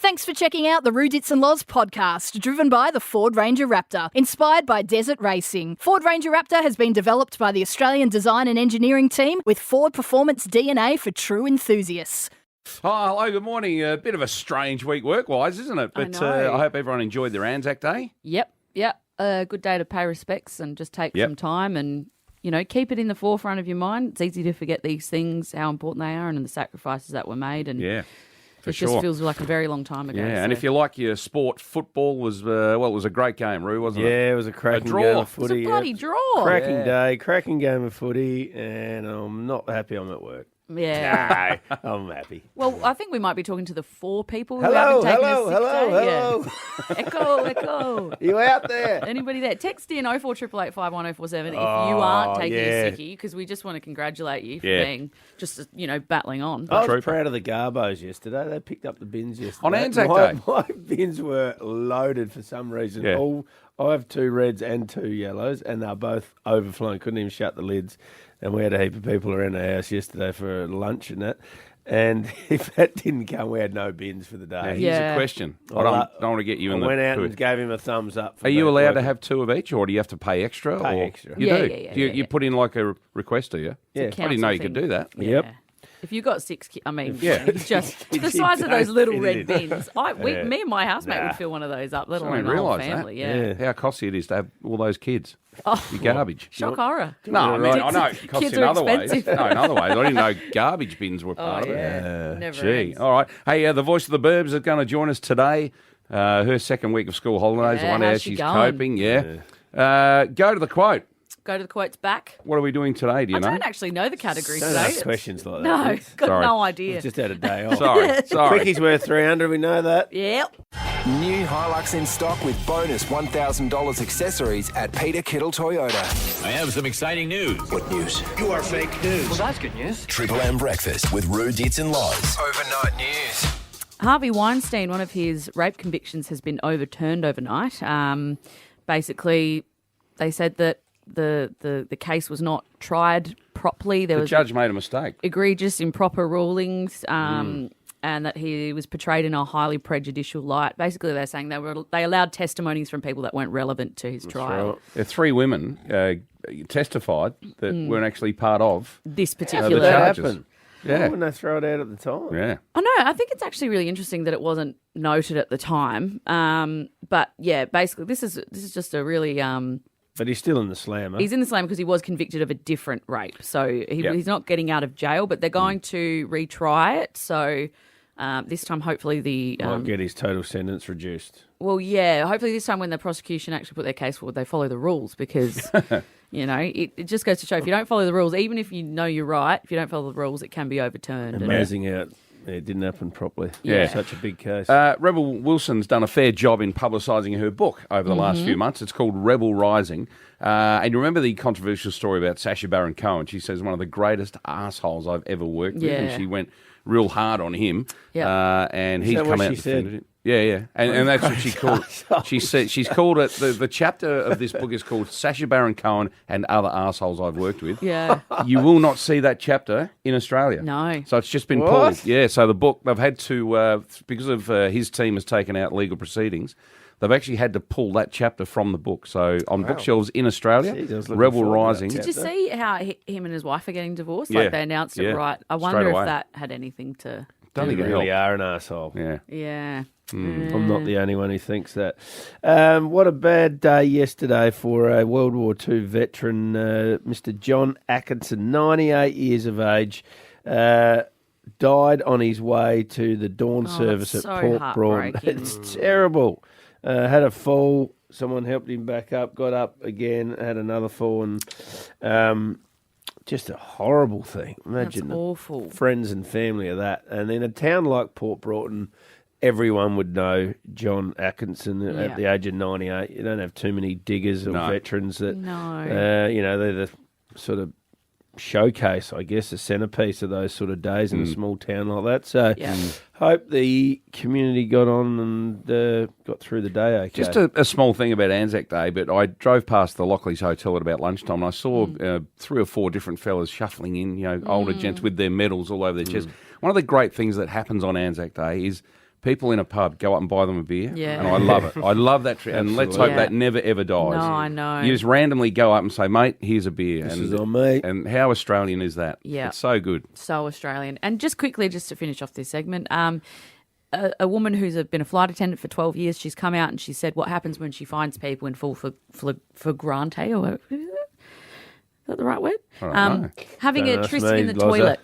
Thanks for checking out the Ditts and Loz podcast, driven by the Ford Ranger Raptor, inspired by desert racing. Ford Ranger Raptor has been developed by the Australian design and engineering team with Ford performance DNA for true enthusiasts. Oh, hello, good morning. A bit of a strange week work-wise, isn't it? But I hope everyone enjoyed their Anzac Day. Yep. A good day to pay respects and just take some time and, keep it in the forefront of your mind. It's easy to forget these things, how important they are and the sacrifices that were made. And it just feels like a very long time ago. Yeah, and if you like your sport, football was, it was a great game, Roo, wasn't it? Yeah, it was a cracking game of footy. It was a bloody draw. Cracking day, cracking game of footy, and I'm not happy I'm at work. Yeah. No, I'm happy. Well, I think we might be talking to the 4 people who haven't taken a sick day. Hello. Echo. You out there? Anybody there? Text in 0488 51047 if you aren't taking a sickie, because we just want to congratulate you for being just, battling on. I was proud of the Garbos yesterday. They picked up the bins yesterday. On Anzac Day? My bins were loaded for some reason. Yeah. I have 2 reds and 2 yellows, and they're both overflowing. Couldn't even shut the lids. And we had a heap of people around the house yesterday for lunch and that. And if that didn't come, we had no bins for the day. Now, here's a question. I don't want to get you in the... I went out and gave him a thumbs up. Are you allowed to have 2 of each, or do you have to pay extra? Pay extra. You do? You put in like a request, do you? Yeah. I didn't know you could do that. Yeah. Yep. If you got 6 kids, just the size of those little red bins. Me and my housemate would fill one of those up, let alone the whole family. Yeah. How costly it is to have all those kids. Your garbage. Shock horror. No, I mean, I know it costs Kids in are other ways. expensive. No, in other ways. I didn't know garbage bins were part of it. Never Gee. ends. All right. Hey, the voice of the Burbs is going to join us today. Her second week of school holidays. I wonder how how's she she's going? coping. Go to the quote. Go to the quotes back. What are we doing today? Do you know? I don't actually know the category Don't today. ask questions like that. No, Vince. got Sorry. no idea. Just had a day off. Sorry. Quickie's worth 300, we know that. Yep. New Hilux in stock with bonus $1,000 accessories at Peter Kittle Toyota. I have some exciting news. What news? You are fake news. Well, that's good news. Triple M breakfast with Roos Tip and Loz. Overnight news. Harvey Weinstein, one of his rape convictions has been overturned overnight. Basically, they said that the case was not tried properly. There The was judge made a mistake. egregious, improper rulings, and that he was portrayed in a highly prejudicial light. Basically, they're saying they allowed testimonies from people that weren't relevant to his trial. There are 3 women testified that weren't actually part of This the particular. charges. happened? Why Yeah. wouldn't they throw it out at the time? Yeah. I know. I think it's actually really interesting that it wasn't noted at the time. But yeah, basically, this is just a really. But he's still in the slammer. He's in the slam because he was convicted of a different rape, so he's not getting out of jail. But they're going to retry it. So this time, hopefully, Might get his total sentence reduced. hopefully this time when the prosecution actually put their case forward, they follow the rules because. It just goes to show if you don't follow the rules, even if you know you're right, if you don't follow the rules, it can be overturned. Amazing how it didn't happen properly. Yeah. Such a big case. Rebel Wilson's done a fair job in publicising her book over the last few months. It's called Rebel Rising. And you remember the controversial story about Sacha Baron Cohen? She says one of the greatest assholes I've ever worked with. And she went real hard on him. Yeah. And Is he's that come what out she and said? defended it. Yeah. And that's what she called it. She said she's called it the chapter of this book is called Sacha Baron Cohen and Other Assholes I've Worked With. Yeah. You will not see that chapter in Australia. No. So it's just been What? pulled. Yeah, so the book, they've had to, because of his team has taken out legal proceedings, they've actually had to pull that chapter from the book. So on bookshelves in Australia, Jeez, I was looking Rebel forward to that Rising. chapter. Did you see how him and his wife are getting divorced? Yeah. Like they announced it Yeah. right. I Straight wonder away. if that had anything to. Don't You think it really helped. are an arsehole. Yeah. Yeah. I'm not the only one who thinks that. What a bad day yesterday for a World War II veteran, Mr. John Atkinson, 98 years of age, died on his way to the dawn service at that's so Port Broughton. heartbreaking. It's terrible. Had a fall. Someone helped him back up, got up again, had another fall, and just a horrible thing. Imagine That's awful. the friends and family of that. And in a town like Port Broughton, everyone would know John Atkinson at the age of 98. You don't have too many diggers or veterans that, No. they're the sort of showcase, I guess, a centrepiece of those sort of days in a small town like that. So hope the community got on and got through the day okay. Just a small thing about Anzac Day, but I drove past the Lockleys Hotel at about lunchtime and I saw 3 or 4 different fellas shuffling in, older gents with their medals all over their chest. One of the great things that happens on Anzac Day is people in a pub go up and buy them a beer. Yeah. And I love it. I love that trend. And let's hope that never, ever dies. No, I know. You just randomly go up and say, mate, here's a beer. This is on me. And how Australian is that? Yeah. It's so good. So Australian. And just quickly, just to finish off this segment, a woman who's been a flight attendant for 12 years, she's come out and she said what happens when she finds people in full flagrante, or is that the right word? I don't know. Having Don't a ask tryst me, in the Loza. toilet.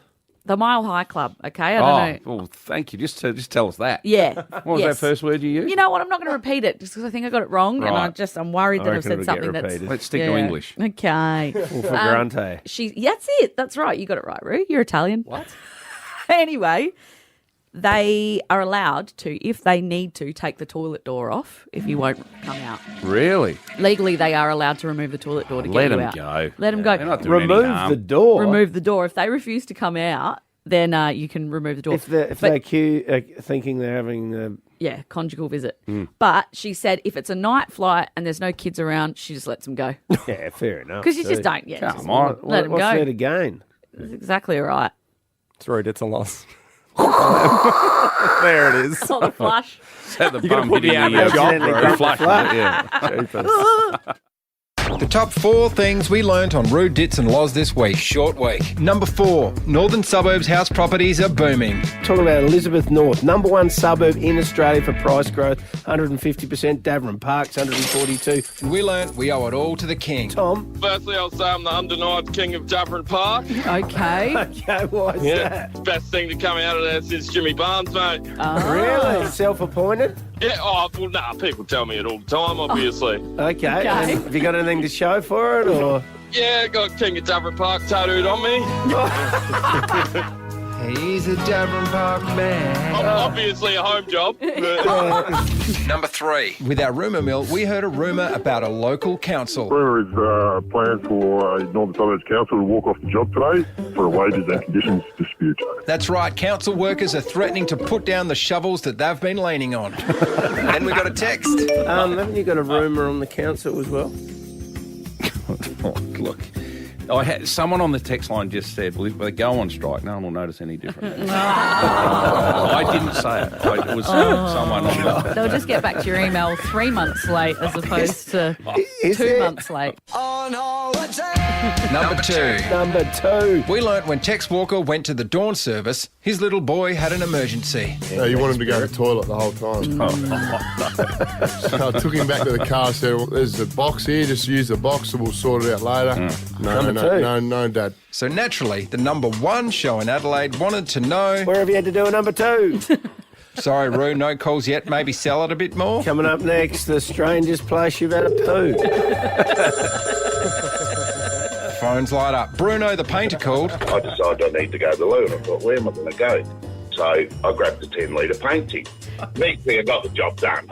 The Mile High Club, okay? I don't know. Well, thank you. Just tell us that. Yeah. What was that first word you used? You know what? I'm not going to repeat it just because I think I got it wrong, and I'm worried that I've reckon said it'll something get that's. repeated. Let's stick to English. Okay. Flagrante. That's it. That's right. You got it right, Roo. You're Italian. What? Anyway, they are allowed to, if they need to, take the toilet door off if you won't come out. Really? Legally, they are allowed to remove the toilet door to Let get you them out. go. Let them go. They're not doing any Remove harm. the door. Remove the door. If they refuse to come out, then you can remove the door. If they thinking they're having Yeah, conjugal visit. But she said if it's a night flight and there's no kids around, she just lets them go. yeah, fair enough. Because you too. just don't. Yeah, Come just on. let them What's go. there to gain? That's exactly right. It's Roos Ditts and loss. There it is. Not the flush. At the You gotta bum put me hitting out of a job, the bro. flush. Yeah. The top 4 things we learnt on Roos Ditts and Loz this week. Short week. Number 4. Northern suburbs house properties are booming. Talking about Elizabeth North, number 1 suburb in Australia for price growth, 150%. Davern Park's 142. And we learnt we owe it all to the king. Tom, Firstly, I'll say I'm the undenied king of Davern Park. Okay. okay, why is that? Best thing to come out of there since Jimmy Barnes, mate. Really? Self-appointed? Yeah, well, nah, people tell me it all the time, obviously. Okay. And have you got anything to show for it, or? Yeah, got King of Davern Park tattooed on me. He's a Davern Park man. Obviously a home job. Number 3. With our rumour mill, we heard a rumour about a local council. Rumour is a plan for Northern Suburbs Council to walk off the job today for a wages and conditions dispute. That's right, council workers are threatening to put down the shovels that they've been leaning on. Then we got a text. Haven't you got a rumour on the council as well? Look, someone on the text line just said, well, if they go on strike, no one will notice any different. I didn't say it. It was someone on the... They'll just get back to your email 3 months late as opposed to 2 months late. Number 2. Number 2. We learnt when Tex Walker went to the dawn service, his little boy had an emergency. No, you want him to go to the toilet the whole time. So I took him back to the car, said, well, there's a box here, just use the box and we'll sort it out later. No, Dad. So naturally, the number 1 show in Adelaide wanted to know... Where have you had to do a number 2? Sorry, Roo, no calls yet. Maybe sell it a bit more? Coming up next, the strangest place you've had a poo. Phones light up. Bruno the painter called. I decided I need to go to the loo, and I thought, where am I going to go? So I grabbed the 10-litre painting. Neatly, I got the job done.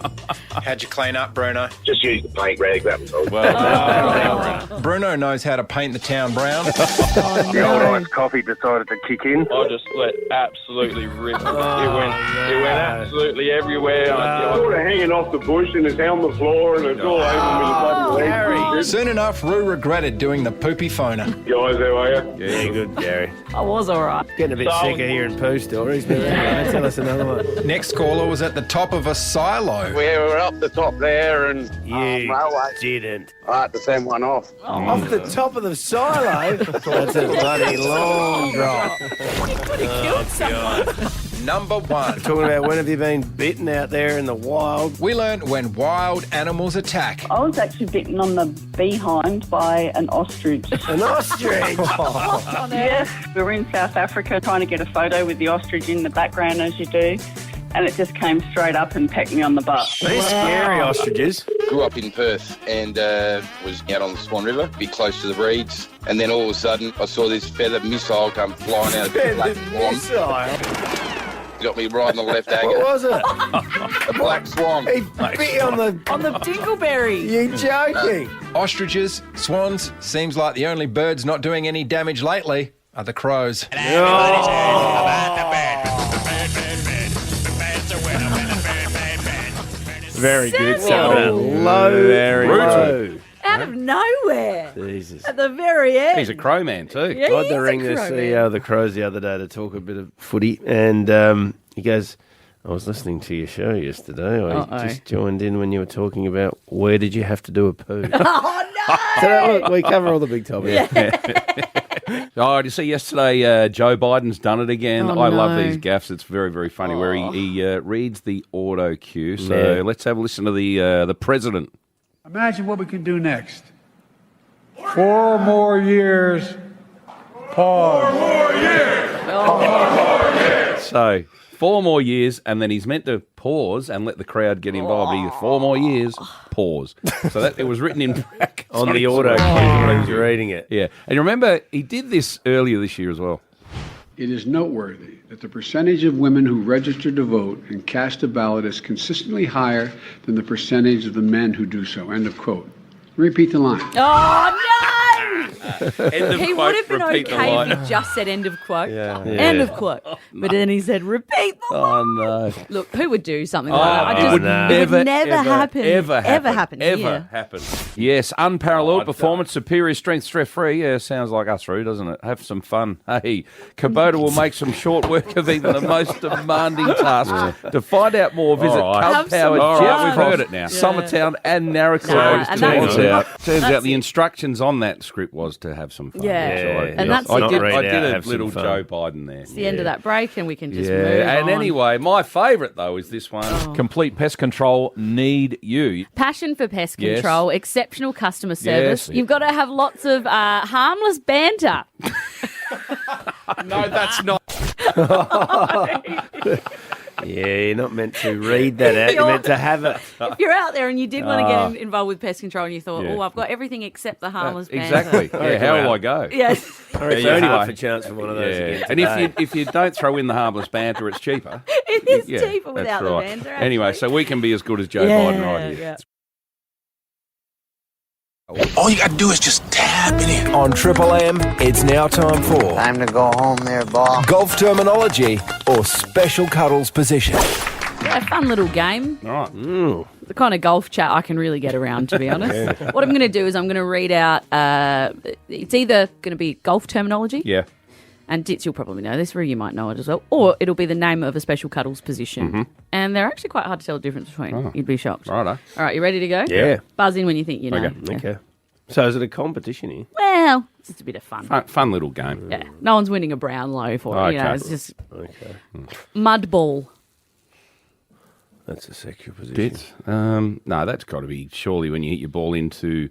How'd you clean up, Bruno? Just use the paint rag, that was all. Bruno knows how to paint the town brown. The old iced coffee decided to kick in. I just let absolutely rip. It went absolutely everywhere. Sort of hanging off the bush and it's on the floor and it's all over me. Gary. Soon enough, Roo regretted doing the poopy phoner. Guys, how are you? Yeah, good, Gary. I was all right. Getting a bit sick of hearing poo stories, but anyway, tell us another one. Next caller was at the top of a silo. We were up the top there and railway. Didn't. I had to send one off. Off the top of the silo? That's a bloody long drop. Could have killed someone. Number 1. Talking about when have you been bitten out there in the wild? We learned when wild animals attack. I was actually bitten on the behind by an ostrich. An ostrich? Yeah, we were in South Africa trying to get a photo with the ostrich in the background as you do, and it just came straight up and pecked me on the butt. They're scary ostriches. Grew up in Perth and was out on the Swan River, a bit close to the reeds, and then all of a sudden I saw this feather missile come flying out of the black swan. Got me right on the left agate. What was it? A black swan. He bit you on the dingleberry. You joking? Ostriches, swans, seems like the only birds not doing any damage lately are the crows. Very good. Samuel. Low, very low. Out of nowhere. Jesus. At the very end. He's a crow man too. Yeah, I had to he is ring a the crow CEO of the Crows the other day to talk a bit of footy, and he goes, I was listening to your show yesterday. I just joined in when you were talking about where did you have to do a poo. Oh, no! So look, we cover all the big topics. Yeah. Oh, did you see yesterday Joe Biden's done it again? Oh, I love no. these gaffes. It's very, very funny where he reads the auto cue. So let's have a listen to the president. Imagine what we can do next. 4 more years. Pause. 4 more years. 4 more years. So 4 more years, and then he's meant to pause and let the crowd get involved. He 4 more years, pause. So that it was written in brackets On the auto cue when he was reading it. Yeah. And remember, he did this earlier this year as well. It is noteworthy that the percentage of women who register to vote and cast a ballot is consistently higher than the percentage of the men who do so. End of quote. Repeat the line. Oh, no! End of He quote, would have been repeat the okay line. if he just said end of quote. Yeah. End of quote. But then he said repeat the line. Oh, no. Look, who would do something like that? it would It would never happen. Ever here. happen. Yes, unparalleled performance, superior strength, stress-free. Yeah, sounds like us, Roo, doesn't it? Have some fun. Hey, Kubota will make some short work of even the most demanding tasks. To find out more, visit Have some Cub Powered fun. Jet. We've heard it now. Yeah. Summertown and Narracross. Nah, and Turns out that's the it. instructions on that script was to have some fun. Yeah. Which And that's I it. did, Not I read did out, a have some little fun. Joe Biden there. It's the end of that break, and we can just Yeah, move and on. anyway, my favourite though is this one: Complete Pest Control need you. Passion for pest Yes. control, exceptional customer service. Yes. You've got to have lots of harmless banter. No, that's not. Yeah, you're not meant to read that out. You're meant to have it. If you're out there and you did want to get involved with pest control and you thought, Yeah. oh, I've got everything except the harmless banter. Exactly. Yeah, how will I go? Yes. There's Yeah, only anyway. half a chance for one of those again And today. if you don't throw in the harmless banter, it's cheaper. It is Yeah, cheaper that's without right. the banter. Anyway, actually. so we can be as good as Joe Biden right here. Yeah. All you gotta do is just tap it in. On Triple M, it's now time for Time to go home there, boss. golf terminology or special cuddles position. Yeah, fun little game. All right. The kind of golf chat I can really get around, to be honest. What I'm going to do is I'm going to read out, it's either going to be golf terminology, Yeah. and Ditts, you'll probably know this, or you might know it as well, or it'll be the name of a special cuddles position. And they're actually quite hard to tell the difference between. You'd be shocked. Righto. All right, you ready to go? Yeah. Buzz in when you think you know. Okay. Yeah. Okay. So is it a competition here? Well, it's just a bit of fun. Fun little game. Yeah. No one's winning a brown loaf or, you know, Okay. it's just Okay. mud ball. That's a sexual position. Ditts. No, that's got to be surely when you hit your ball into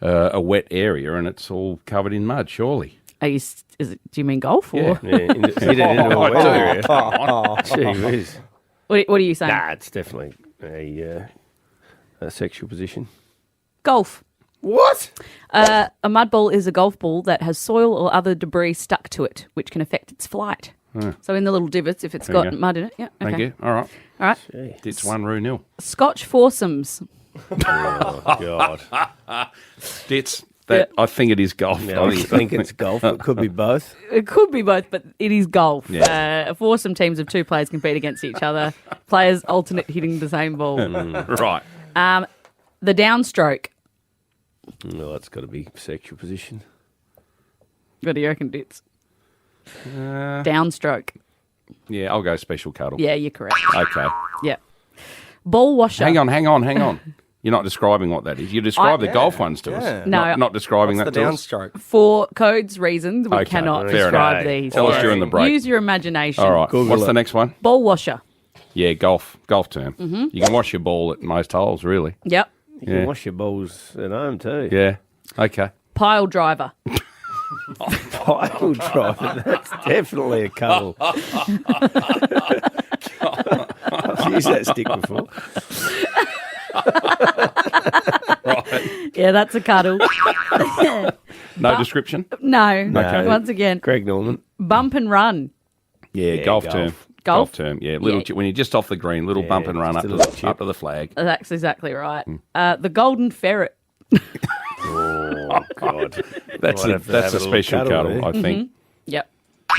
a wet area and it's all covered in mud, surely. Are you, do you mean golf? Or? Yeah. Yeah, hit it into a wet area. Gee whiz. What are you saying? Nah, it's definitely a sexual position. Golf. What? A mud ball is a golf ball that has soil or other debris stuck to it, which can affect its flight. So in the little divots, if it's There you got go. mud in it. Yeah. Okay. Thank you. All right. All right. Ditts 1-0. Scotch foursomes. Oh, God. Ditts. I think it is golf. Yeah, I think it's golf. It could be both. It could be both, but it is golf. Yeah. Foursome teams of 2 players compete against each other. Players alternate hitting the same ball. Right. The downstroke. No, it's got to be sexual position. What do you reckon, Ditts? Downstroke. Yeah, I'll go special cuddle. Yeah, you're correct. Okay. Yeah. Ball washer. Hang on. You're not describing what that is. You describe the golf ones to us. No. Not describing What's that the to us. downstroke? For codes reasons, we Okay, cannot fair describe enough. these. Tell us during the break. Use your imagination. All right. Google What's it. the next one? Ball washer. Yeah, golf term. You can wash your ball at most holes, really. Yep. You can wash your balls at home too. Yeah. Okay. Pile driver. Pile driver. That's definitely a cuddle. I've used that stick before. Yeah, that's a cuddle. No description? No. Okay. Once again, Greg Norman. bump and run. Yeah, Yeah, golf golf. term. Golf? term. Yeah, little Yeah. when you're just off the green, little bump and run up just to a little the chip. up to the flag. That's exactly right. The golden ferret. Oh, God. That's Might a have to have a little special cuddle cuddle, there. I think. Yep.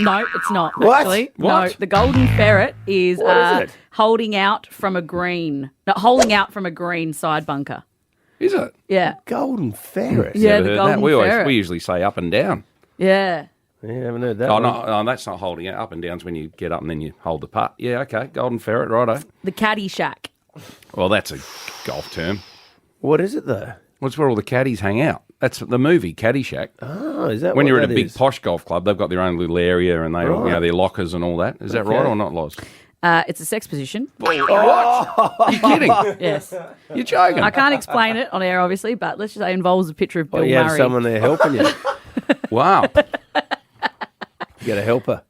No, it's not, What? actually. What? No, the golden ferret is, What is it? holding out from a green. No, holding out from a green side bunker. Is it? Yeah. Golden ferret. Yeah, Never the heard golden that. ferret. We usually say up and down. Yeah. Yeah, I haven't heard that. Oh, no, that's not holding it. Up and down's when you get up and then you hold the putt. Yeah, okay. Golden ferret, righto. The caddy shack. Well, that's a golf term. What is it, though? What's where all the caddies hang out? That's the movie, Caddyshack. Oh, is that when what you're at that a big is? posh golf club, they've got their own little area and they all, their lockers and all that. Is that right or not, Loz? It's a sex position. What? You're kidding? Yes. You're joking. I can't explain it on air, obviously, but let's just say it involves a picture of Bill you Murray. have someone there helping you. Wow. You got a helper.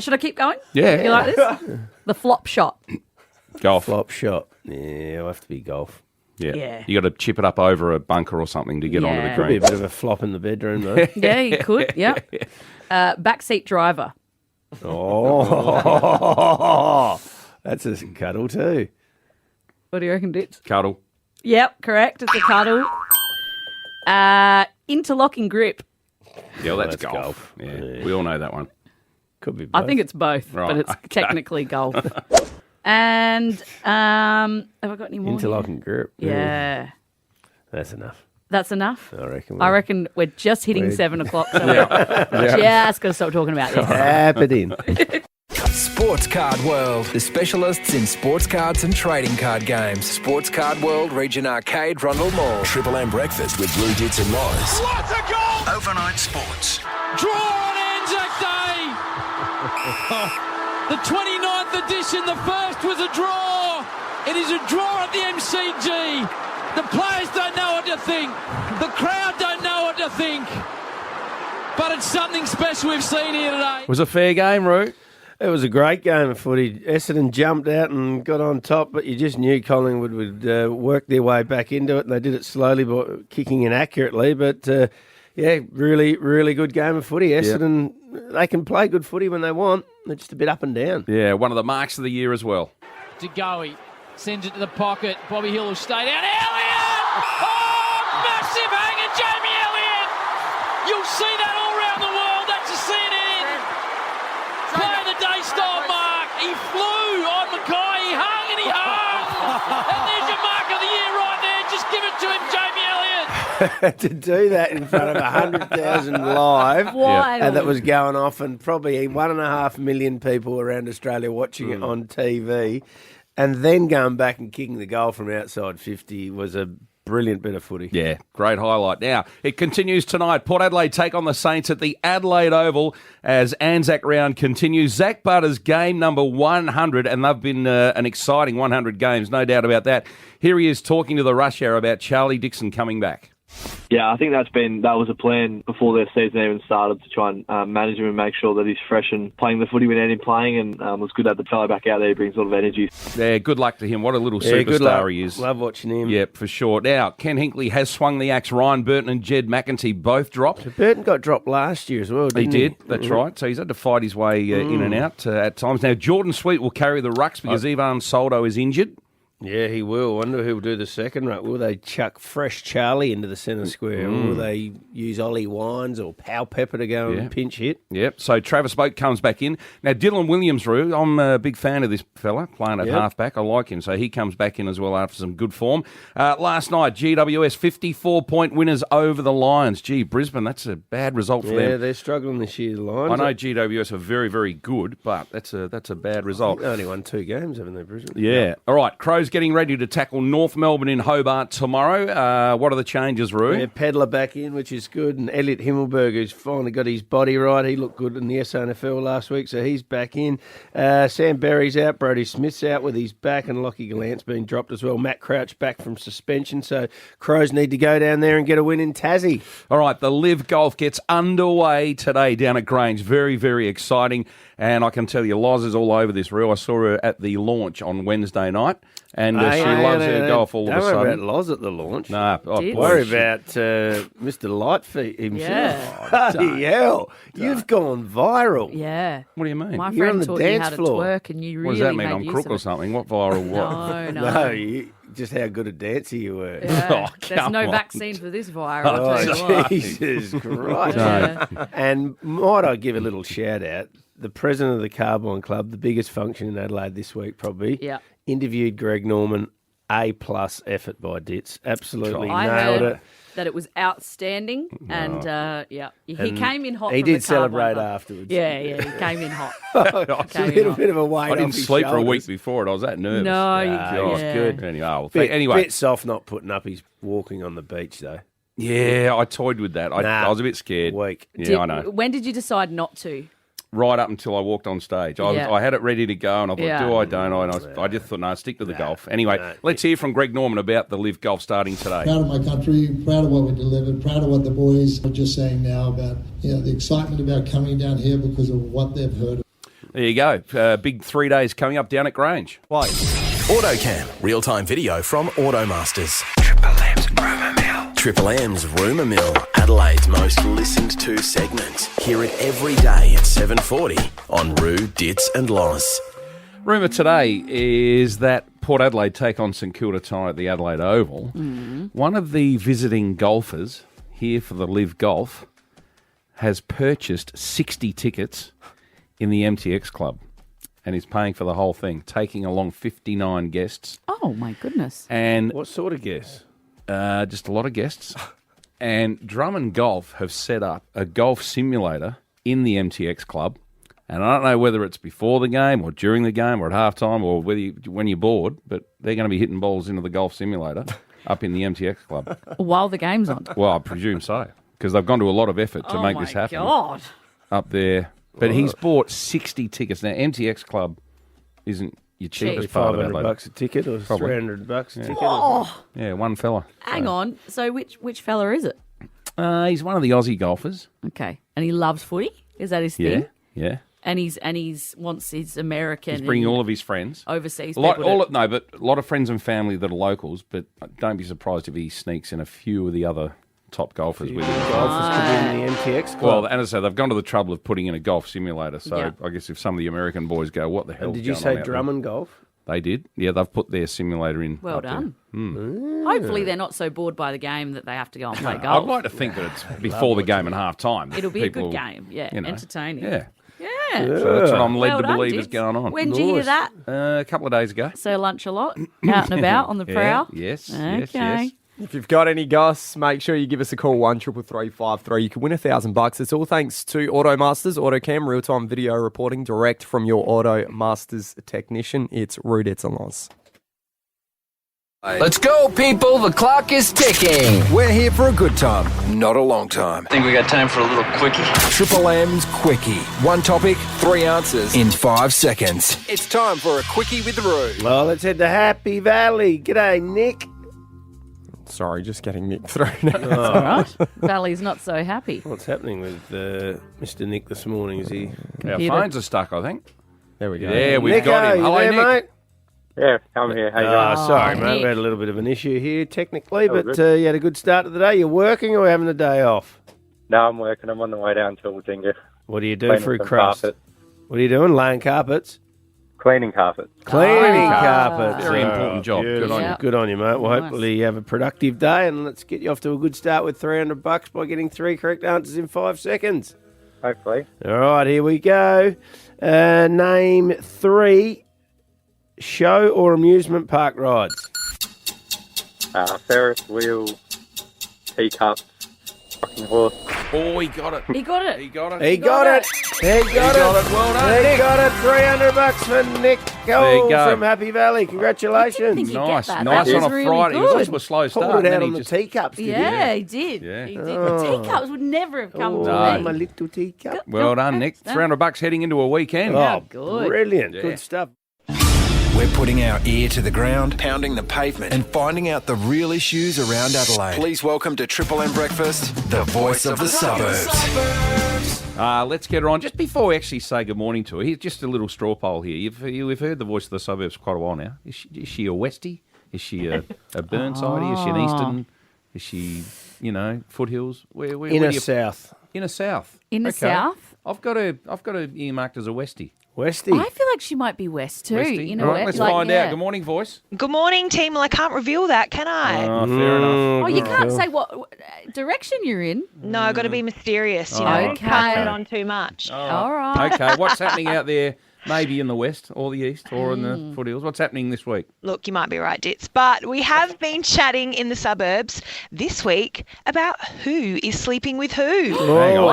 Should I keep going? Yeah. You like this? The flop shot. Golf. Flop shot. Yeah, it'll have to be golf. Yeah. You got to chip it up over a bunker or something to get onto the Yeah. Could be green. a bit of a flop in the bedroom, though. Yeah, you could. Yeah. Backseat driver. Oh, that's a cuddle too. What do you reckon, Ditts? Cuddle. Yep, correct. It's a cuddle. Interlocking grip. Yeah, well, that's that's golf. Yeah, we all know that one. Could be both. I think it's both, Right, but it's okay. technically golf. And have I got any more? Interlocking grip. Yeah. That's enough. That's enough? I reckon. We're just hitting We're- 7 o'clock. So just got to stop talking about this. Happening. Sports Card World, the specialists in sports cards and trading card games. Sports Card World, Region Arcade, Rundle Mall. Triple M breakfast with Blue Ditts and Loz. What a goal! Overnight sports. Draw on Anzac Day! The 29th edition, the first was a draw. It is a draw at the MCG. The players don't know what to think. The crowd don't know what to think. But it's something special we've seen here today. Was a fair game, Roo. It was a great game of footy. Essendon jumped out and got on top, but you just knew Collingwood would work their way back into it, and they did it slowly, but kicking inaccurately. But, really, really good game of footy. Essendon, they can play good footy when they want. They're just a bit up and down. Yeah, one of the marks of the year as well. De Goey sends it to the pocket. Bobby Hill will stay down. Elliott! Oh, massive hanger, Jamie Elliott! You'll see that all around the world. That's a CNN. Play of the day style mark. He flew on Mackay. He hung and he hung. And there's your mark of the year right there. Just give it to him, Jamie Elliott. To do that in front of 100,000 live, Wild. and that was going off, and probably 1.5 million people around Australia watching it on TV, and then going back and kicking the goal from outside 50 was a brilliant bit of footy. Yeah, great highlight. Now, it continues tonight. Port Adelaide take on the Saints at the Adelaide Oval as Anzac round continues. Zach Butter's game number 100, and they've been an exciting 100 games, no doubt about that. Here he is talking to the Rush Hour about Charlie Dixon coming back. Yeah, I think that was a plan before their season even started to try and manage him and make sure that he's fresh and playing the footy we need him playing, and it was good to have the fellow back out there. He brings a lot of energy. Yeah, good luck to him. What a little Good luck. superstar he is. Love watching him. Yeah, for sure. Now, Ken Hinkley has swung the axe. Ryan Burton and Jed McEntee both dropped. Burton got dropped last year as well, didn't he? He did, that's right. So he's had to fight his way in and out at times. Now, Jordan Sweet will carry the rucks because Ivan Soldo is injured. Yeah, he will. I wonder who'll do the second ruck. Will they chuck fresh Charlie into the centre square? Or will they use Ollie Wines or Powell Pepper to go and pinch hit? Yep. So Travis Boak comes back in. Now, Dylan Williams, Roo, I'm a big fan of this fella playing at halfback. I like him. So he comes back in as well after some good form. Last night, GWS 54-point winners over the Lions. Gee, Brisbane, that's a bad result for them. Yeah, they're struggling this year, the Lions. I know GWS are very, very good, but that's a bad result. They only won 2 games, haven't they, Brisbane? Yeah. All right, Crows getting ready to tackle North Melbourne in Hobart tomorrow. What are the changes, Roo? Yeah, Pedler back in, which is good, and Elliot Himmelberg, who's finally got his body right. He looked good in the SNFL last week, so he's back in. Sam Berry's out, Brody Smith's out with his back, and Lockie Gallant's been dropped as well. Matt Crouch back from suspension, so Crows need to go down there and get a win in Tassie. All right, the Live Golf gets underway today down at Grange. Very, very exciting. And I can tell you, Loz is all over this, Roo. I saw her at the launch on Wednesday night, and she loves her golf all of a Don't sudden. worry about Loz at the launch. Nah, worry about Mr. Lightfeet himself. Yeah. Bloody hell. You've gone viral. Yeah. What do you mean? My You're on friend the taught you dance how to floor. twerk, and you really What does that mean? made I'm use crook of or it. something? What viral what? No. Just how good a dancer you were. Yeah. Oh, There's come no on. vaccine for this viral. I'll tell you Oh, what. Jesus Christ. Yeah. And might I give a little shout out? The president of the Carbine Club, the biggest function in Adelaide this week probably, Yeah. interviewed Greg Norman A-plus effort by Ditts. Absolutely I nailed heard it. that it was outstanding, and he And came in hot. he from did the card celebrate one, afterwards. Yeah, he came in hot. It's a little bit of a weight I didn't off his sleep for a week shoulders. before it. I was that nervous. No, It was good. Anyway, Bit soft not putting up his walking on the beach, though. Yeah, I toyed with that. I was a bit scared. Weak. Yeah, I know. When did you decide not to? Right up until I walked on stage. I had it ready to go, and I thought, do I, don't I? And I just thought, no, stick to the golf. Anyway, let's hear from Greg Norman about the Live Golf starting today. Proud of my country, proud of what we delivered, proud of what the boys are just saying now about the excitement about coming down here because of what they've heard. There you go. Big 3 days coming up down at Grange. AutoCam, real-time video from Automasters. Triple M's Rumour Mill, Adelaide's most listened to segment. Hear it every day at 7:40 on Roo, Ditts and Loz. Rumour today is that Port Adelaide take on St Kilda tonight at the Adelaide Oval. One of the visiting golfers here for the Live Golf has purchased 60 tickets in the MTX Club and is paying for the whole thing, taking along 59 guests. Oh, my goodness. And what sort of guests? Just a lot of guests. And Drummond Golf have set up a golf simulator in the MTX Club. And I don't know whether it's before the game or during the game or at halftime or when you're bored, but they're going to be hitting balls into the golf simulator up in the MTX Club. While the game's on. Well, I presume so, because they've gone to a lot of effort to make this happen. Oh, my God. Up there. But he's bought 60 tickets. Now, MTX Club isn't your cheapest part of Adelaide. $500 a ticket or Probably. $300 a ticket? Oh. Yeah, one fella. Hang on. So which fella is it? He's one of the Aussie golfers. Okay. And he loves footy? Is that his thing? Yeah. And he's wants his American. He's bringing all of his friends. Overseas but people. a lot of friends and family that are locals, but don't be surprised if he sneaks in a few of the other top golfers with him. Golfers could be in the MTX Club. Well, and as I say, they've gone to the trouble of putting in a golf simulator, so Yeah. I guess if some of the American boys go, what the hell And did you say Drummond Golf? They did. Yeah, they've put their simulator in. Well up there. done. Hopefully they're not so bored by the game that they have to go and play golf. I'd like to think that it's before the game and half time. It'll be a good game. Yeah, entertaining. Yeah. Yeah. So that's what I'm led Well to done, believe Ditts. is going on. When did you hear that? A couple of days ago. So lunch a lot, out and about on the prowl. Yes. Okay. If you've got any goss, make sure you give us a call 133353. You can win $1,000. It's all thanks to Automasters, AutoCam, real-time video reporting direct from your Automasters technician. It's Roo, Ditts and Loz. Let's go, people. The clock is ticking. We're here for a good time, not a long time. Think we got time for a little quickie? Triple M's Quickie. One topic, 3 answers in 5 seconds. It's time for a Quickie with Roo. Well, let's head to Happy Valley. G'day, Nick. Sorry, just getting Nick through. That's all right. Valley's not so happy. What's happening with Mr. Nick this morning? Is he? Our phones are stuck, I think. There we go. Yeah, we've Nico, got him. you Hello, there, Nick. mate? Yeah, I'm here. How you doing? Sorry, mate. Nick. We had a little bit of an issue here technically, Oh, but good. you had a good start to the day. You're working or having a day off? No, I'm working. I'm on the way down to Wiltinga. What do you do Cleaning through some crust? carpet. What are you doing? Laying carpets? Cleaning carpet. Cleaning carpets. Very important job. Good on you. Good on you, mate. Well, Nice. hopefully you have a productive day, and let's get you off to a good start with $300 by getting 3 correct answers in 5 seconds. Hopefully. All right, here we go. Name 3 show or amusement park rides. Ferris wheel, teacups, rocking horse. Oh, he got it. He got it. He got it. He got it. He got it. Well done, He Nick. got it. $300 for Nick There you Cole go. from Happy Valley. Congratulations. think he'd Nice. get that. Nice That on was a really Friday. He was good. off to a slow start. Pulled it and out then on he the just- teacups, did Yeah, he did. Yeah. He did. The teacups would never have come to Oh, me. my little teacup. Well done, Nick. Done. $300 heading into a weekend. Oh, good. brilliant. Yeah. Good stuff. We're putting our ear to the ground, pounding the pavement, and finding out the real issues around Adelaide. Please welcome to Triple M Breakfast, the voice of the suburbs. Let's get her on. Just before we actually say good morning to her, here's just a little straw poll here. You've heard the voice of the suburbs quite a while now. Is she a Westie? Is she a Burnsidey? Is she an Eastern? Is she, foothills? Where Inner do you- South. Inner South. Inner South? I've got her earmarked as a Westie. Westie. I feel like she might be West too. Westie. You know, All right, let's find out. Good morning, voice. Good morning, team. Well, I can't reveal that, can I? Oh, fair enough. Oh, you can't say what direction you're in. No, I've got to be mysterious, Oh, don't okay. pass it on too much. All right. Okay, what's happening out there Maybe in the west or the east or in the foothills. What's happening this week? Look, you might be right, Ditts, but we have been chatting in the suburbs this week about who is sleeping with who. Hang on.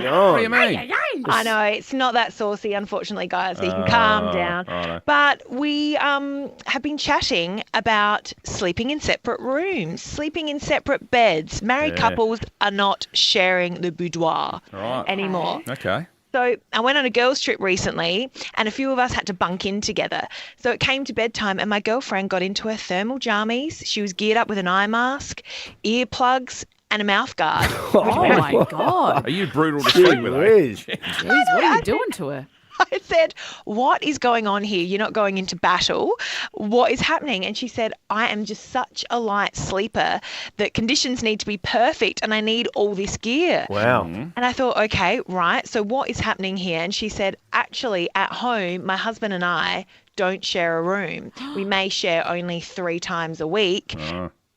What do you mean? I know, it's not that saucy, unfortunately, guys, so you can calm down. Righto. But we have been chatting about sleeping in separate rooms, sleeping in separate beds. Married couples are not sharing the boudoir anymore. Okay. So I went on a girls' trip recently and a few of us had to bunk in together. So it came to bedtime and my girlfriend got into her thermal jammies. She was geared up with an eye mask, earplugs and a mouth guard. Oh, my God. Are you brutal to sleep with? Jeez, what are you doing to her? I said, what is going on here? You're not going into battle. What is happening? And she said, I am just such a light sleeper that conditions need to be perfect and I need all this gear. Wow. And I thought, okay, right. So what is happening here? And she said, actually, at home, my husband and I don't share a room. We may share only 3 times a week.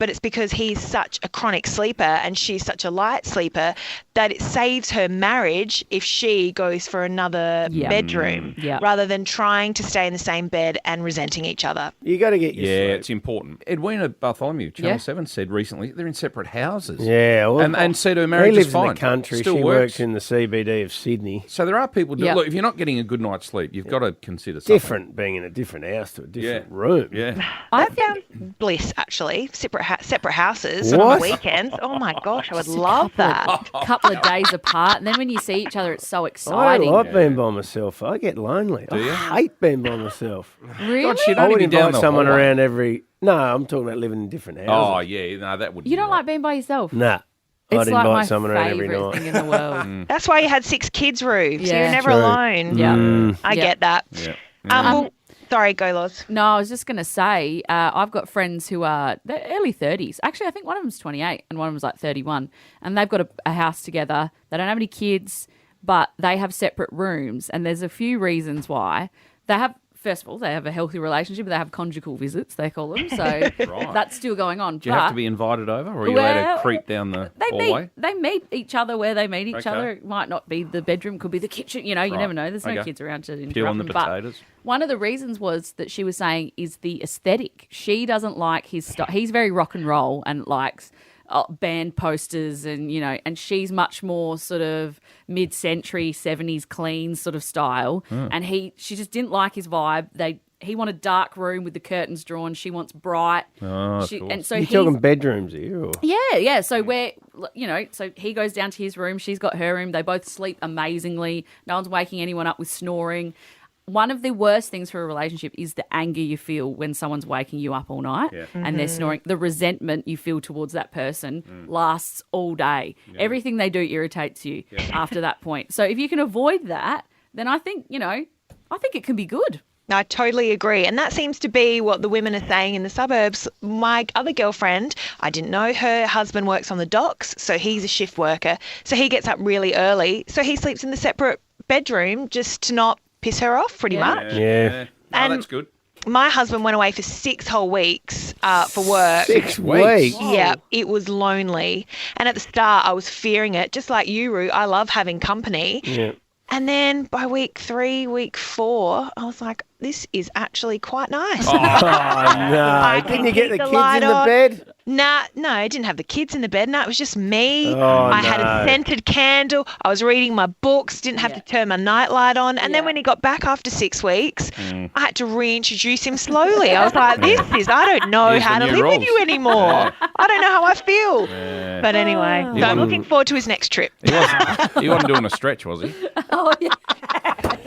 But it's because he's such a chronic sleeper and she's such a light sleeper that it saves her marriage if she goes for another bedroom rather than trying to stay in the same bed and resenting each other. You got to get your sleep. It's important. Edwina Bartholomew, Channel 7, said recently they're in separate houses. Yeah. Well, and said her marriage lives is fine. in the country. Still she works works in the CBD of Sydney. So there are people, look, if you're not getting a good night's sleep, you've got to consider something. Different being in a different house to a different room. Yeah. I found bliss, actually, separate houses on the weekends. Oh, my gosh, I would love that. Couple of days apart, and then when you see each other, it's so exciting. I like being by myself. I get lonely. Do you? I hate being by myself. Really? God, she'd I only would be down invite the someone hallway. around every... No, I'm talking about living in different houses. Oh, yeah. No, that would You don't like being by yourself? Nah. It's I'd like invite my someone around every favourite night. thing in the world. That's why you had 6 kids, Roo. So Yeah. you're never True. alone. Yeah. I get that. Yeah. Well, sorry, go, Loz. No, I was just going to say, I've got friends who are they're early 30s. Actually, I think one of them's 28 and one of them's like 31. And they've got a house together. They don't have any kids, but they have separate rooms. And there's a few reasons why. They have, first of all, they have a healthy relationship. They have conjugal visits, they call them. So that's still going on. Do you have to be invited over or are you allowed to creep down the hallway? They meet each other where they meet each Okay. other. It might not be the bedroom, could be the kitchen. You know, you never know. There's no kids around to interrupt on the them. But potatoes. one of the reasons was that she was saying is the aesthetic. She doesn't like his style. He's very rock and roll and likes band posters and, you know, and she's much more sort of mid-century 70s clean sort of style. And she just didn't like his vibe. He wanted dark room with the curtains drawn. She wants bright. Oh, And so You're talking bedrooms here? Or? Yeah. So so he goes down to his room. She's got her room. They both sleep amazingly. No one's waking anyone up with snoring. One of the worst things for a relationship is the anger you feel when someone's waking you up all night and they're snoring. The resentment you feel towards that person lasts all day. Yeah. Everything they do irritates you after that point. So if you can avoid that, then I think it can be good. I totally agree. And that seems to be what the women are saying in the suburbs. My other girlfriend, I didn't know her husband works on the docks, so he's a shift worker. So he gets up really early. So he sleeps in the separate bedroom just to not piss her off pretty much. Yeah. No, And that's good. my husband went away for 6 whole weeks for work. 6 weeks? Yeah, it was lonely. And at the start, I was fearing it. Just like you, Roo, I love having company. Yeah. And then by week 3, week 4, I was like, this is actually quite nice. Oh, no. Didn't you get the kids in the bed? No, I didn't have the kids in the bed. No, it was just me. Oh, I had a scented candle. I was reading my books, didn't have to turn my nightlight on. And then when he got back after 6 weeks, I had to reintroduce him slowly. I was like, I don't know how to live with you anymore. I don't know how I feel. Yeah. But anyway, so I'm looking forward to his next trip. He wasn't doing a stretch, was he? Oh, yeah.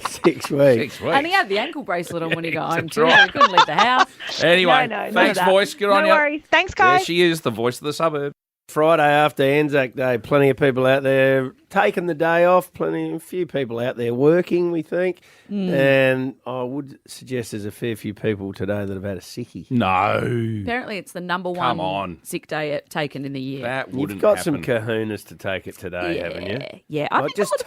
6 weeks. And he had the ankle bracelet on when he got home too. He couldn't leave the house. Anyway, No, thanks, voice. Good on you. No worries. Thanks, guys. There she is, the voice of the suburb. Friday after Anzac Day, plenty of people out there taking the day off, a few people out there working, we think. And I would suggest there's a fair few people today that have had a sickie. No. Apparently it's the number Come one on. sick day taken in the year. That wouldn't You've got happen. some kahunas to take it today, haven't you? Yeah. I Like, think just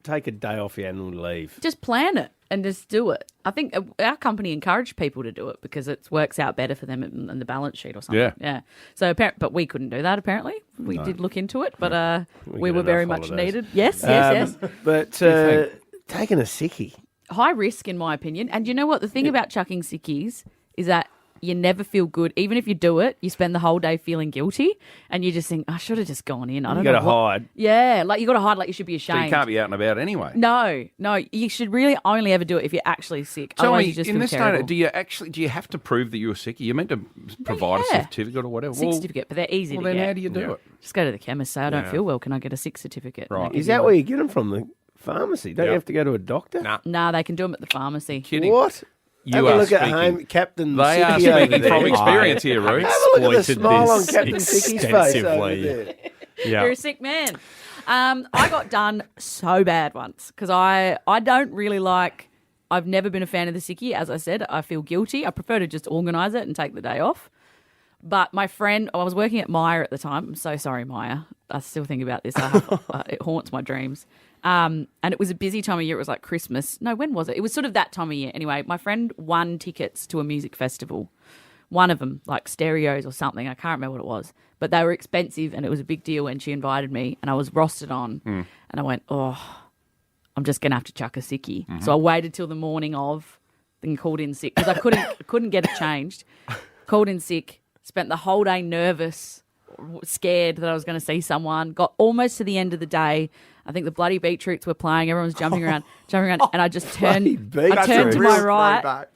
take a day off your annual leave. just plan it and just do it. I think our company encouraged people to do it because it works out better for them in the balance sheet or something. Yeah. So, but we couldn't do that apparently. We did look into it, but we get were very enough much holidays. needed. Yes. But taking a sickie, high risk, in my opinion. And you know what? The thing about chucking sickies is that you never feel good. Even if you do it, you spend the whole day feeling guilty, and you just think, I should have just gone in. I don't know. You got to hide. Yeah, like you got to hide like you should be So ashamed. you can't be out and about anyway. No, you should really only ever do it if you're actually sick. So Otherwise, you just in feel this terrible. do you have to prove that you're sick? You're meant to provide a certificate or whatever. Sick certificate, but they're easy to then get. how do you do it? Just go to the chemist, say, I don't feel well. Can I get a sick certificate? Right. Is that where you get them from? The pharmacy? Don't you have to go to a doctor? Nah, they can do them at the pharmacy. Kidding. What? You Have are a look speaking. at home, Captain They are Sickie over speaking there. from experience here, Ruth. Have a look at the smile on Captain Sickie's face over there. You're a sick man. I got done so bad once because I don't really like. I've never been a fan of the sickie. As I said, I feel guilty. I prefer to just organise it and take the day off. But my friend, I was working at Myer at the time. I'm so sorry, Myer. I still think about this. It haunts my dreams. And it was a busy time of year. It was like Christmas. No, when was it? It was sort of that time of year. Anyway, my friend won tickets to a music festival. One of them, like Stereos or something. I can't remember what it was. But they were expensive and it was a big deal. And she invited me and I was rostered on. And I went, I'm just going to have to chuck a sickie. So I waited till the morning of, then called in sick because I couldn't get it changed. Called in sick, spent the whole day nervous, scared that I was going to see someone. Got almost to the end of the day. I think the bloody beetroots were playing. Everyone was jumping around, and I just turned to my right,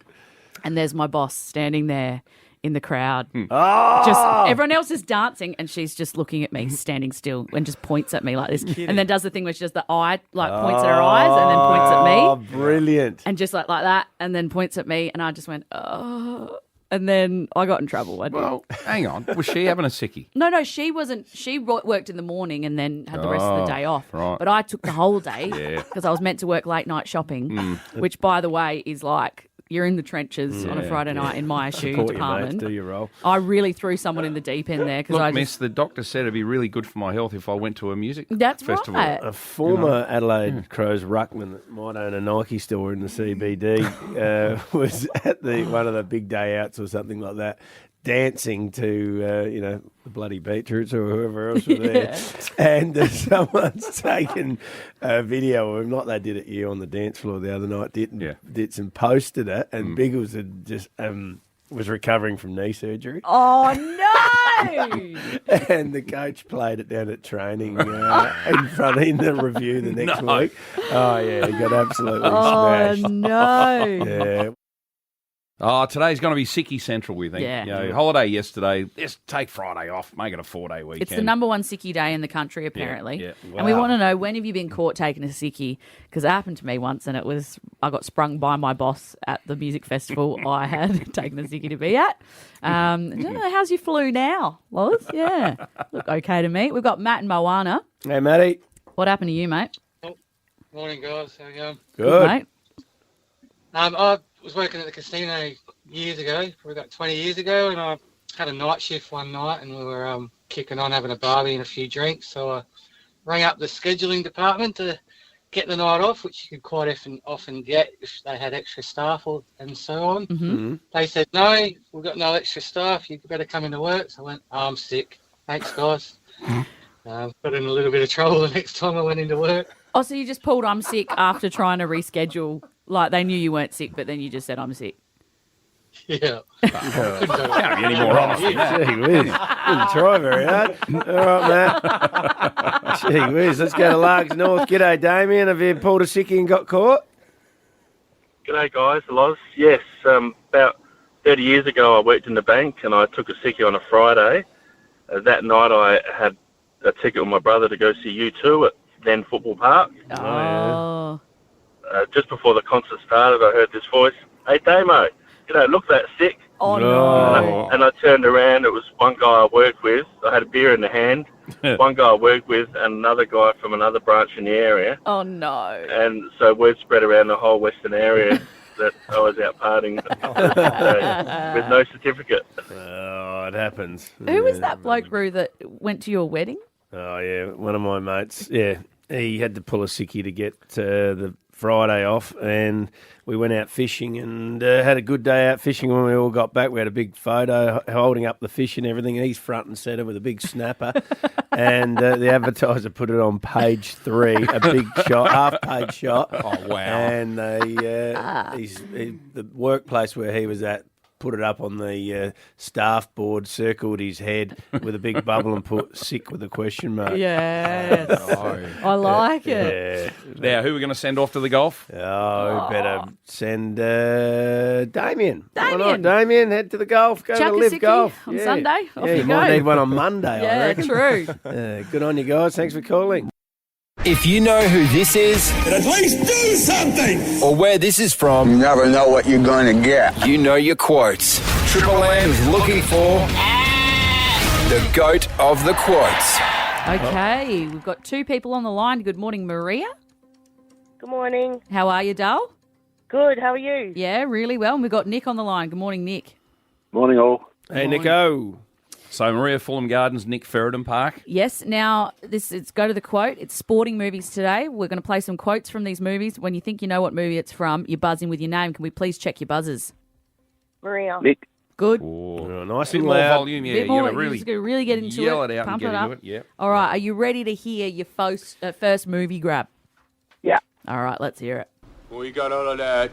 and there's my boss standing there in the crowd. Just everyone else is dancing, and she's just looking at me, standing still, and just points at me like this, and then does the thing where she does the eye, like points at her eyes, and then points at me. Oh, brilliant! And just like that, and then points at me, and I just went, oh. And then I got in trouble. Well, hang on. Was she having a sickie? No, she wasn't. She worked in the morning and then had the rest of the day off. Right. But I took the whole day because I was meant to work late night shopping, which, by the way, is like you're in the trenches on a Friday night in my shoe Support department. Your mates, do your role. I really threw someone in the deep end there because Look, miss, the doctor said it'd be really good for my health if I went to a music festival. Right. A former Adelaide Crows ruckman that might own a Nike store in the CBD was at one of the big day outs or something like that, dancing to the bloody beetroots or whoever else were there, and someone's taken a video of him, like they did at you on the dance floor the other night, Ditts, and posted it, and Biggles had just was recovering from knee surgery. Oh no! And the coach played it down at training in the review the next week. Oh yeah, he got absolutely smashed. Oh no! Yeah. Oh, today's going to be sickie central, we think. Yeah. Holiday yesterday. Let's take Friday off. Make it a 4-day weekend. It's the number one sickie day in the country, apparently. Yeah. Wow. And we want to know, when have you been caught taking a sickie? Because it happened to me once, and I got sprung by my boss at the music festival I had taken a sickie to be at. How's your flu now, Loz? Yeah. Look okay to me. We've got Matt and Moana. Hey, Matty. What happened to you, mate? Morning, guys. How you going? Good, mate. I was working at the casino years ago, probably about 20 years ago, and I had a night shift one night, and we were kicking on, having a barbie and a few drinks. So I rang up the scheduling department to get the night off, which you could quite often get if they had extra staff and so on. Mm-hmm. They said, no, we've got no extra staff. You better come into work. So I went, I'm sick. Thanks, guys. Got in a little bit of trouble the next time I went into work. Oh, so you just pulled I'm sick after trying to reschedule. Like, they knew you weren't sick, but then you just said I'm sick. Yeah. Can't be any more honest. Gee whiz. Didn't try very hard. All right, Matt. Gee whiz. Let's go to Largs North. G'day, Damien. Have you pulled a sickie and got caught? G'day, guys. Loz. Yes. About 30 years ago, I worked in the bank and I took a sickie on a Friday. That night, I had a ticket with my brother to go see U2 at then Football Park. Oh. Just before the concert started, I heard this voice, "Hey, Damo, you don't look that sick." Oh, no. And I turned around. It was one guy I worked with. I had a beer in the hand. One guy I worked with and another guy from another branch in the area. Oh, no. And so word spread around the whole western area that I was out partying with no certificate. Oh, it happens. Who was that bloke, Roo, that went to your wedding? Oh, yeah, one of my mates. Yeah, he had to pull a sickie to get the Friday off, and we went out fishing and had a good day out fishing. When we all got back, we had a big photo holding up the fish and everything. He's front and centre with a big snapper, and the advertiser put it on page 3, a big shot, half-page shot. Oh, wow. And the workplace where he was at put it up on the staff board, circled his head with a big bubble and put sick with a question mark. Yes. I like it. Now, who are we going to send off to the golf? Oh, better send Damien. Why not, Damien? Head to the golf. Go Chuck to a Live sickie Golf. on Sunday. Off you you might go. need one on Monday, I Yeah, reckon. true. Good on you guys. Thanks for calling. If you know who this is, But at least do something! or where this is from, You never know what you're going to get. you know your quotes. Triple M is looking for the GOAT of the quotes. Okay, we've got 2 people on the line. Good morning, Maria. Good morning. How are you, Dale? Good, how are you? Yeah, really well. And we've got Nick on the line. Good morning, Nick. Morning, all. Hey, Nico. So, Maria, Fulham Gardens, Nick, Ferredon Park. Yes, now, it's go to the quote. It's sporting movies today. We're going to play some quotes from these movies. When you think you know what movie it's from, you buzz in with your name. Can we please check your buzzers? Maria. Nick. Good. Nice Bit and more loud. volume, yeah. Bit more, You gotta you're just going to really get into yell it. it out Pump and it get up. into it. Yep. All right, are you ready to hear your first movie grab? Yeah. All right, let's hear it. We got all of that.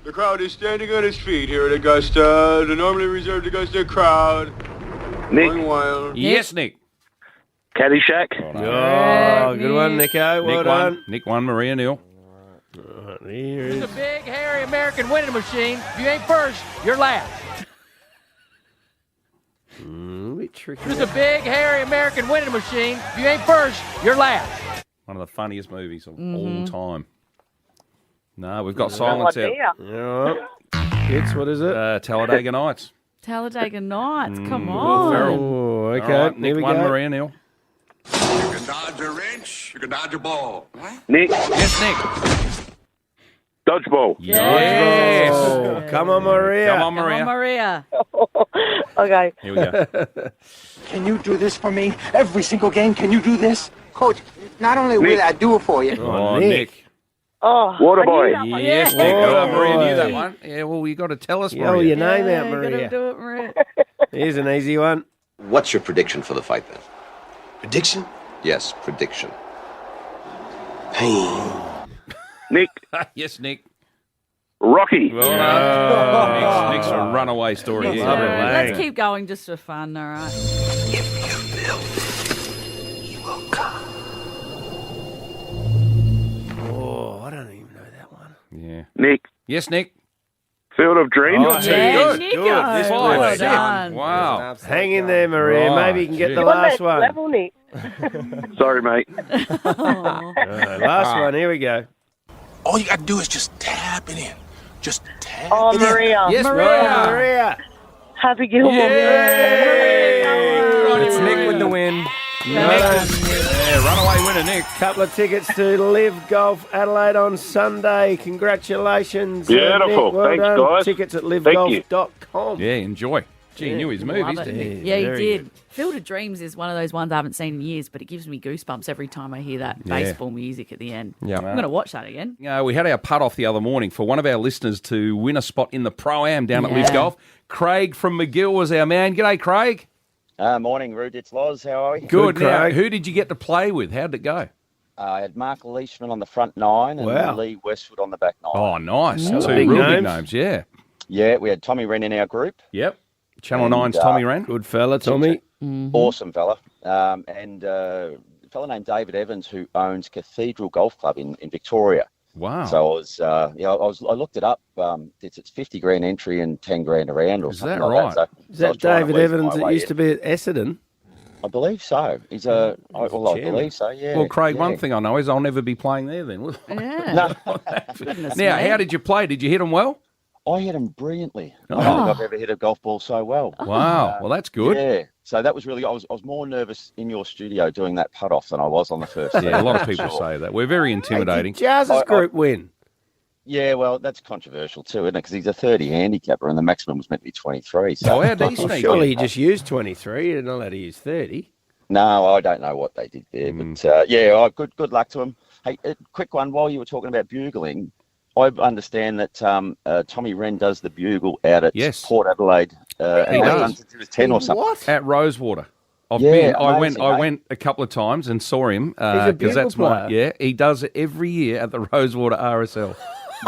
The crowd is standing on its feet here at Augusta, the normally reserved Augusta crowd. Nick. Going wild. Yes, Nick. Caddyshack. Oh, good one, Nico. Well Nick done. won. Nick won, Maria nil. Right, here It's is. a big, hairy American winning machine. If you ain't first, you're last. A bit tricky. It's a big, hairy American winning machine. If you ain't first, you're last. One of the funniest movies of Mm-hmm. all time. No, we've got No silence idea. out. Yeah. It's, what is it? Talladega Nights. Talladega Nights. Come Will on. Ferrell. Oh, okay. All right, Here Nick we won, go. Maria nil. You can dodge a wrench, you can dodge a ball. Nick. Yes, Nick. Dodgeball. Yes. Oh, come on, Maria. Come on, Come Maria. on, Maria. Okay. Here we go. Can you do this for me? Every single game, can you do this? Coach, not only will I do it for you. Oh, Nick. Oh, Water I knew boy. that one. Yes, Nick. Water Oh, Maria knew boy. that one. Yeah, well, you got to tell us, Yell Maria. your name out, You gotta Maria. do it, Maria. Here's an easy one. What's your prediction for the fight then? Prediction? Yes, prediction. Pain. Nick. Yes, Nick. Rocky. Well done. Nick's a runaway story here. Love it, Let's Lang. keep going just for fun, all right? Oh, I don't even know that one. Yeah. Nick. Yes, Nick. Field of Dreams. Oh, Yeah, good. Nico. Good. This Well was done. Wow. Hang in there, Maria. Right, Maybe you can get the gee. last one. Level, Nick. Sorry, mate. Last one. Here we go. All you got to do is just tap it in. Just tap Oh, it Maria. Yes, Maria. Maria. Happy Gilmore. It's Nick with the win. Yeah, runaway winner, Nick. Couple of tickets to Live Golf Adelaide on Sunday. Congratulations. Beautiful. Nick. Well Thanks, done. guys. Tickets at Thank you. livegolf.com. Yeah, enjoy. Gee, he knew his movies, Love didn't it. he? Yeah, he Very did. good. Field of Dreams is one of those ones I haven't seen in years, but it gives me goosebumps every time I hear that Yeah. baseball music at the end. Yeah. I'm going to watch that again. We had our putt off the other morning for one of our listeners to win a spot in the Pro-Am down at Yeah. Live Golf. Craig from McGill was our man. G'day, Craig. Morning, Rude. It's Loz. How are you? Good. Good, Now, Craig. who did you get to play with? How did it go? I had Mark Leishman on the front 9 and Wow. Lee Westwood on the back 9. Oh, nice. Those Two are big real big names. names, yeah. Yeah, we had Tommy Wren in our group. Yep. Channel And, 9's Tommy Wren. Good fella, Tommy. Awesome fella. And a fella named David Evans who owns Cathedral Golf Club in Victoria. Wow. So I looked it up. It's 50 grand entry and 10 grand a round or Is something that like right? that. Is So I was that trying to David weasel Evans my that way used in. to be at Essendon? I believe so. He's I believe so, yeah. Well, Craig, yeah. one thing I know is I'll never be playing there then. will I? Yeah. Goodness Now, me. how did you play? Did you hit them well? I hit him brilliantly. Oh. I don't think I've ever hit a golf ball so well. Wow. Well, that's good. Yeah. So that was really. I was more nervous in your studio doing that putt off than I was on the first. Yeah, a lot of tee, people for sure. say that. We're very intimidating. Jazz's group win. Yeah, well, that's controversial too, isn't it? Because he's a 30 handicapper and the maximum was meant to be 23. So Oh, how do you sneak Surely in? you just used 23. You're not allowed to use 30. No, I don't know what they did there, but yeah, good luck to him. Hey, a quick one. While you were talking about bugling, I understand that Tommy Wren does the bugle out at Port Adelaide. He does. Since he was 10 or something. What? At Rosewater. I went a couple of times and saw him because that's my he does it every year at the Rosewater RSL.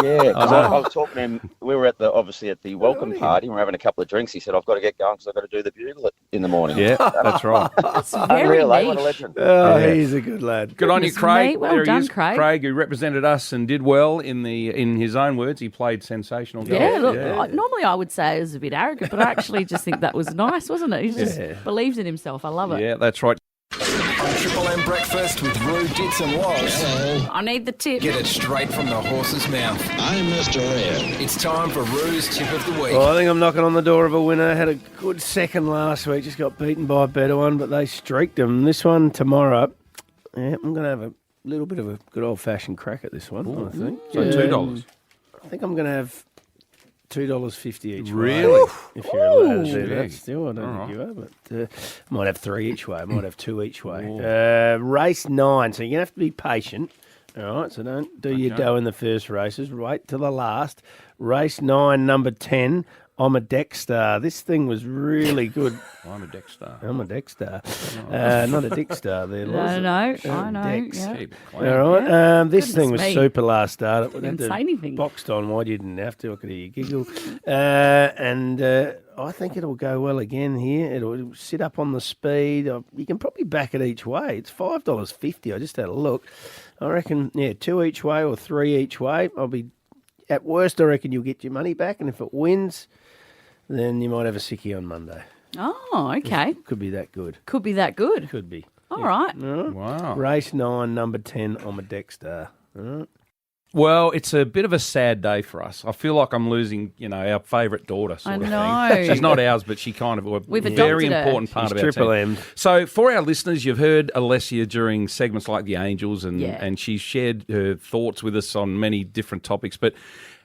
Yeah, because I was talking to him. We were obviously at the welcome party. And we were having a couple of drinks. He said, "I've got to get going because I've got to do the bugle in the morning." Yeah, that's right. That's very Unreal, niche. What a legend. Oh, he's a good lad. Good on you, Craig. Well there done, he is. Craig. Who represented us and did well in his own words. He played sensational golf. Yeah, look, normally I would say it was a bit arrogant, but I actually just think that was nice, wasn't it? He just believes in himself. I love it. Yeah, that's right. On Triple M Breakfast with Roos, Ditts and Loz. I need the tip. Get it straight from the horse's mouth. I'm Mr. Ed. It's time for Roos Tip of the Week. Well, I think I'm knocking on the door of a winner. Had a good second last week. Just got beaten by a better one, but they streaked them. This one tomorrow, I'm going to have a little bit of a good old-fashioned crack at this one, I think. So $2. I think I'm going to have $2.50 each way. Really? If you're allowed to do Gee. that still, I don't think you are, but might have 3 each way. I might have 2 each way. Race 9, so you're going to have to be patient. All right, so don't do your dough in the first races. Wait till the last. Race 9, number 10. I'm a deck star. This thing was really good. I'm a deck star. I'm a deck star. Not a dick star there, Loz. I know. Decks. Yeah. All right. This thing was me. super last start. It Didn't say anything. Boxed on wide. You didn't have to. I could hear you giggle. I think it'll go well again here. It'll sit up on the speed. You can probably back it each way. It's $5.50. I just had a look. I reckon, 2 each way or 3 each way. At worst, I reckon you'll get your money back. And if it wins, then you might have a sickie on Monday. Oh, okay. Could be that good. Could be that good. Could be. All right. Wow. Race 9, number 10, I'm a deck star. All right. Well, it's a bit of a sad day for us. I feel like I'm losing, our favourite daughter sort of thing. She's not ours, but she kind of a We've very adopted her. important part She's of our Triple team. M. So for our listeners, you've heard Alessia during segments like The Angels, and she shared her thoughts with us on many different topics. But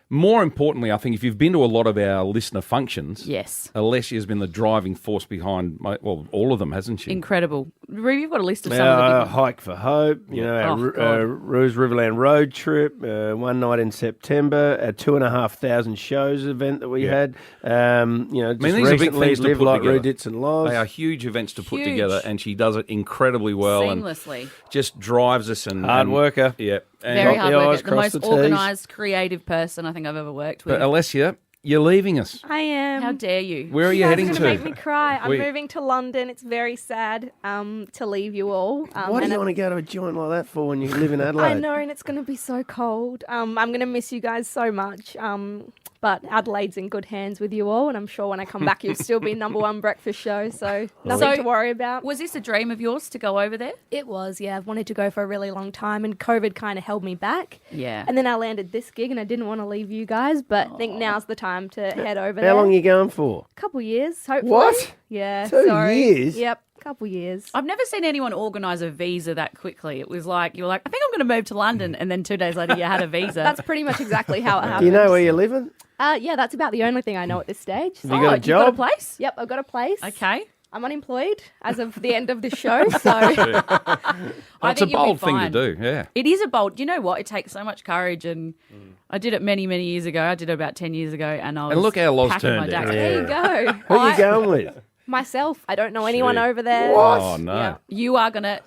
more importantly, I think if you've been to a lot of our listener functions, yes, Alessia has been the driving force behind, all of them, hasn't she? Incredible. Rue, you've got a list of some of the big Hike for Hope, our Roos Riverland Road Trip, one night in September, a 2,500 shows event that we had. these are big things to Live put Like together. Rue, Ditts and Loz. They are huge events to put together, and she does it incredibly well. Seamlessly. And just drives us and hard worker. Yeah. And very hard worker. The cross most the T's. organised, creative person I think I've ever worked with. But Alessia, you're leaving us. I am. How dare you? Where are you heading guys to? are going to make me cry. I'm We- moving to London. It's very sad to leave you all. Why do you want to go to a joint like that for when you live in Adelaide? I know, and it's going to be so cold. I'm going to miss you guys so much. But Adelaide's in good hands with you all, and I'm sure when I come back, you'll still be #1 breakfast show, so nothing to worry about. Was this a dream of yours to go over there? It was, yeah. I've wanted to go for a really long time, and COVID kind of held me back. Yeah. And then I landed this gig, and I didn't want to leave you guys, but I think now's the time to head over there. How long are you going for? A couple years, hopefully. What? Yeah. 2 sorry. years? Yep. Couple years. I've never seen anyone organise a visa that quickly. It was like, you were like, I think I'm going to move to London, and then 2 days later you had a visa. That's pretty much exactly how it happened. Do you know where you're living? Yeah, that's about the only thing I know at this stage. Have you got a You've got a job? place? Yep, I've got a place. Okay. I'm unemployed as of the end of this show, so That's a bold thing to do, yeah. It is a bold. You know what? It takes so much courage, and I did it many, many years ago. I did it about 10 years ago, and I was look how Loz packing my turned out. ducks. there you go. Who are you going with? Myself. I don't know anyone over there. What? Oh, no. Yeah. You are going to,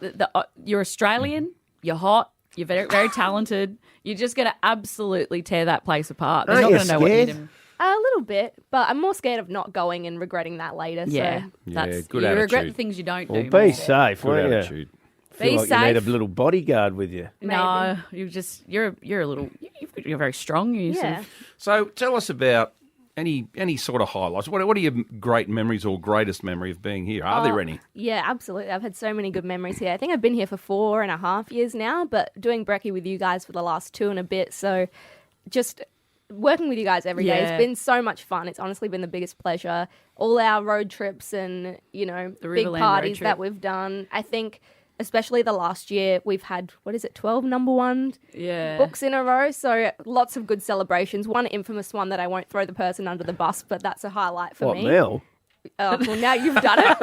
you're Australian, you're hot, you're very, very talented. You're just going to absolutely tear that place apart. They're Aren't not you going to know what scared? hit him. A little bit, but I'm more scared of not going and regretting that later. Yeah, So. that's good you regret attitude. the things you don't Well, do. be more. safe, Good won't you? attitude. Feel Be like you need safe. a little bodyguard with you. No, you're a little. You're very strong. Yeah. So tell us about any sort of highlights. What are your great memories or greatest memory of being here? Are there any? Yeah, absolutely. I've had so many good memories here. I think I've been here for 4.5 years now, but doing brekkie with you guys for the last 2 and a bit. So just working with you guys every day Yeah. has been so much fun. It's honestly been the biggest pleasure. All our road trips and, The big Riverland road parties trip. that we've done. I think especially the last year we've had, 12 #1 Yeah. books in a row. So lots of good celebrations. One infamous one that I won't throw the person under the bus, but that's a highlight for What, me. Mel? Oh, well, now you've done it.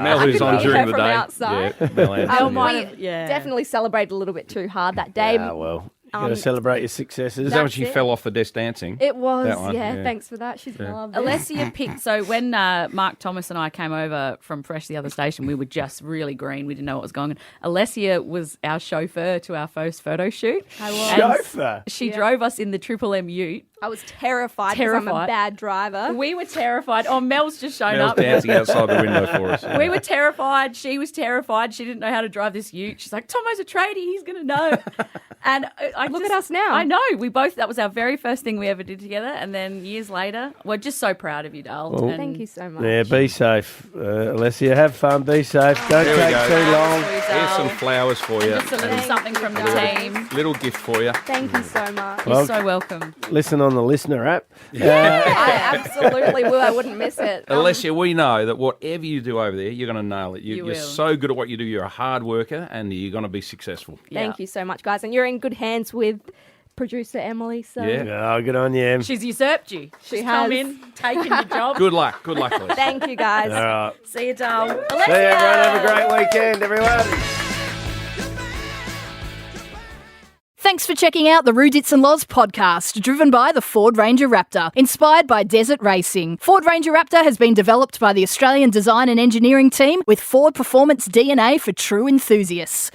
Mel, who's on during the from day. outside. Yeah, Mel answered. We definitely celebrated a little bit too hard that day. Ah, well, you got to celebrate your successes. Is that when she it. fell off the desk dancing? It was, That one, yeah. Thanks for that. She's loved it. Alessia picked. So when Mark Thomas and I came over from Fresh, the other station, we were just really green. We didn't know what was going on. Alessia was our chauffeur to our first photo shoot. I was. Chauffeur? She drove us in the Triple M Ute. I was terrified because I'm a bad driver. We were terrified. Oh, Mel's just shown Mel's up. dancing outside the window for us. We were terrified. She was terrified. She didn't know how to drive this ute. She's like, Tomo's a tradie. He's going to know. And Look at us now. I know. We both, that was our very first thing we ever did together. And then years later, we're just so proud of you, Dale. Well, Thank you so much. Yeah, be safe, Alessia. Have fun. Be safe. Don't There we take go. too long. Here's some flowers for you. Just a little something from the team. Little gift for you. Thank you so much. You're so welcome. Listen on the listener app. I absolutely will. I wouldn't miss it. Alessia, we know that whatever you do over there, you're going to nail it. You You're will. so good at what you do. You're a hard worker and you're going to be successful. Thank you so much, guys. And you're in good hands with producer Emily. So Oh, good on you. She's usurped you. She She's has. come in, taken your job. Good luck. Good luck, Alessia. Thank you, guys. All right. See you, Dale. See you, everyone. Have a great weekend, everyone. Thanks for checking out the Ditts and Loz podcast, driven by the Ford Ranger Raptor, inspired by desert racing. Ford Ranger Raptor has been developed by the Australian design and engineering team with Ford Performance DNA for true enthusiasts.